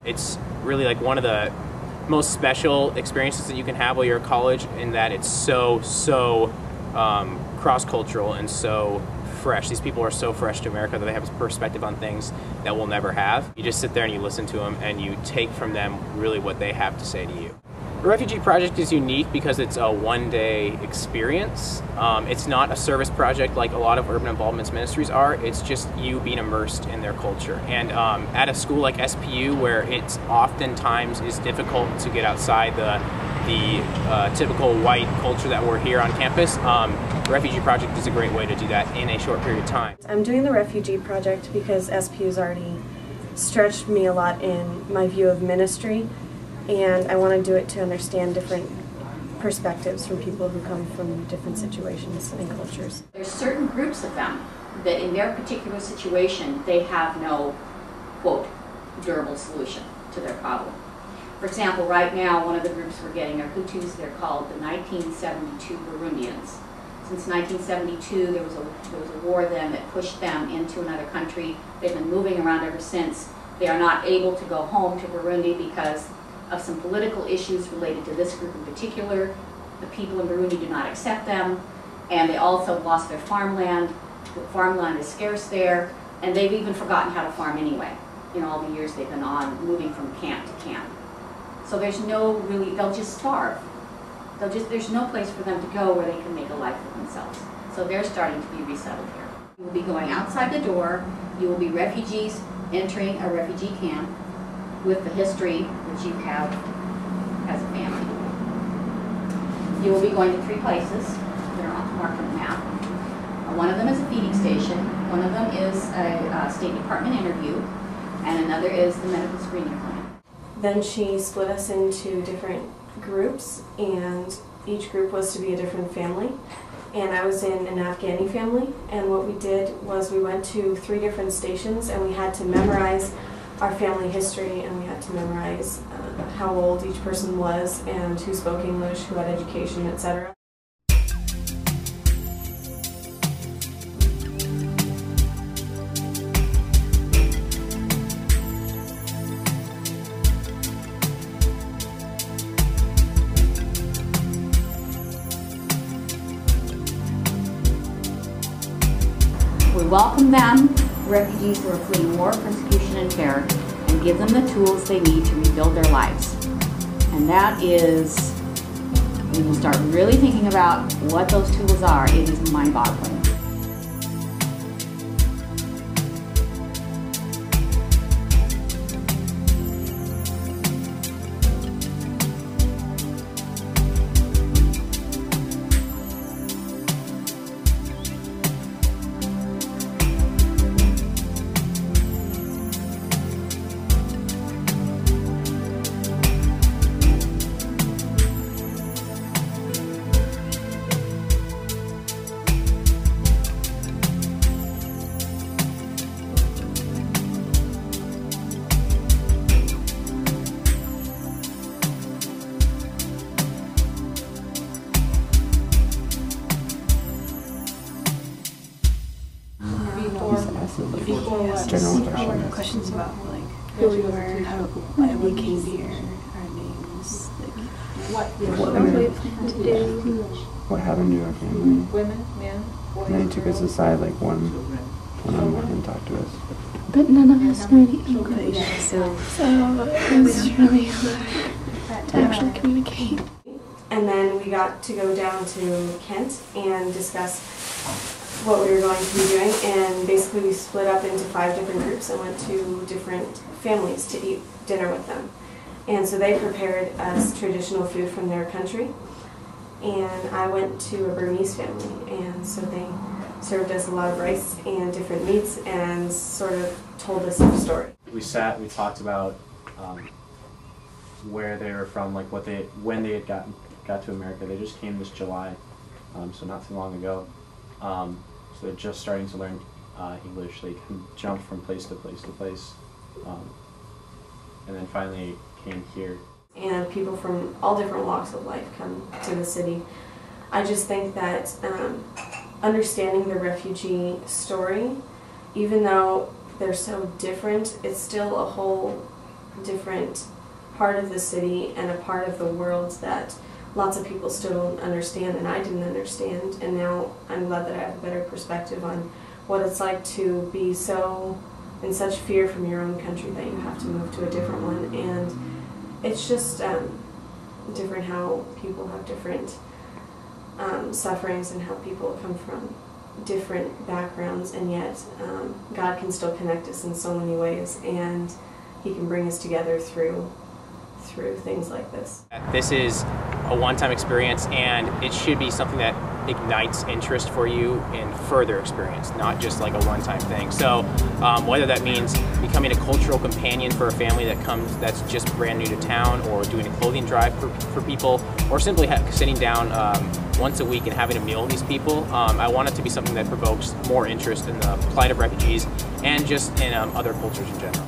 It's really like one of the most special experiences that you can have while you're at college, in that it's so cross-cultural and so fresh. These people are so fresh to America that they have a perspective on things that we'll never have. You just sit there and you listen to them and you take from them really what they have to say to you. The Refugee Project is unique because it's a one-day experience. It's not a service project like a lot of urban involvement ministries are. It's just you being immersed in their culture. And at a school like SPU, where it's oftentimes is difficult to get outside the typical white culture that we're here on campus, the Refugee Project is a great way to do that in a short period of time. I'm doing the Refugee Project because SPU's already stretched me a lot in my view of ministry, and I want to do it to understand different perspectives from people who come from different situations and cultures. There's certain groups of them that in their particular situation they have no, quote, durable solution to their problem. For example, right now one of the groups we're getting are Hutus. They're called the 1972 Burundians. Since 1972 there was a war then that pushed them into another country. They've been moving around ever since. They are not able to go home to Burundi because of some political issues related to this group in particular. The people in Burundi do not accept them, and they also lost their farmland. The farmland is scarce there, and they've even forgotten how to farm anyway in all the years they've been on moving from camp to camp. So there's no really, they'll just starve. There's no place for them to go where they can make a life for themselves. So they're starting to be resettled here. You will be going outside the door. You will be refugees entering a refugee camp with the history that you have as a family. You will be going to 3 places that are marked on the map. One of them is a feeding station, one of them is a State Department interview, and another is the medical screening clinic. Then she split us into different groups, and each group was to be a different family. And I was in an Afghani family, and what we did was we went to 3 different stations and we had to memorize our family history, and we had to memorize how old each person was and who spoke English, who had education, etc. We welcome them, refugees who are fleeing war, persecution, and terror, and give them the tools they need to rebuild their lives. And that is, when you start really thinking about what those tools are, it is mind-boggling. General questions about like who we were, how why we came here, our names, like what we plan to do, what happened to our family. Women, men. And then he took us aside like one-on-one and talked to us. but none of us knew any English, so it was really hard to actually communicate. And then we got to go down to Kent and discuss what we were going to be doing, and basically we split up into 5 different groups and went to different families to eat dinner with them. And so they prepared us traditional food from their country, and I went to a Burmese family, and so they served us a lot of rice and different meats and sort of told us a story. We sat, we talked about where they were from, like when they had got to America. They just came this July, so not too long ago. So they're just starting to learn English. They can jump from place to place to place, and then finally came here. And people from all different walks of life come to the city. I just think that understanding the refugee story, even though they're so different, it's still a whole different part of the city and a part of the world that lots of people still don't understand, and I didn't understand, and now I'm glad that I have a better perspective on what it's like to be so in such fear from your own country that you have to move to a different one. And it's just different how people have different sufferings and how people come from different backgrounds, and yet God can still connect us in so many ways, and He can bring us together through things like this. This is a one-time experience, and it should be something that ignites interest for you in further experience, not just like a one-time thing. So whether that means becoming a cultural companion for a family that's just brand new to town, or doing a clothing drive for people, or simply sitting down once a week and having a meal with these people, I want it to be something that provokes more interest in the plight of refugees and just in other cultures in general.